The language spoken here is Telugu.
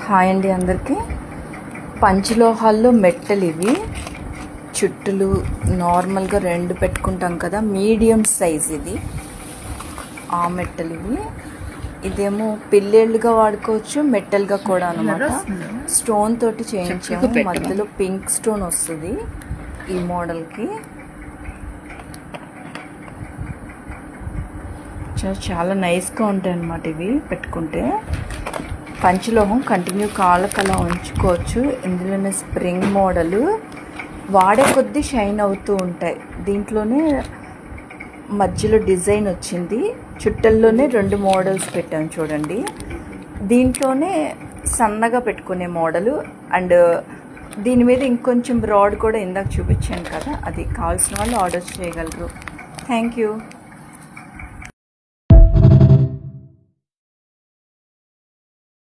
హాయ్ అండి అందరికీ. పంచలోహాల్లో మెట్టలు ఇవి. చుట్టలు నార్మల్గా 2 పెట్టుకుంటాం కదా, మీడియం సైజ్ ఇది. ఆ మెట్టలు ఇవి. ఇదేమో పిల్లేళ్ళుగా వాడుకోవచ్చు, మెట్టలుగా కూడా అనమాట. స్టోన్ తోటి చేయించాము. మధ్యలో పింక్ స్టోన్ వస్తుంది ఈ మోడల్కి. చాలా నైస్గా ఉంటాయి అన్నమాట ఇవి పెట్టుకుంటే. పంచలోహం కంటిన్యూ కాళ్ళకు అలా ఉంచుకోవచ్చు. ఇందులోనే స్ప్రింగ్ మోడలు వాడే కొద్దీ షైన్ అవుతూ ఉంటాయి. దీంట్లోనే మధ్యలో డిజైన్ వచ్చింది. చుట్టల్లోనే 2 మోడల్స్ పెట్టాను చూడండి. దీంట్లోనే సన్నగా పెట్టుకునే మోడలు అండ్ దీని మీద ఇంకొంచెం బ్రాడ్ కూడా ఇందాక చూపించాను కదా, అది కావాల్సిన వాళ్ళు ఆర్డర్ చేయగలరు. Thank you.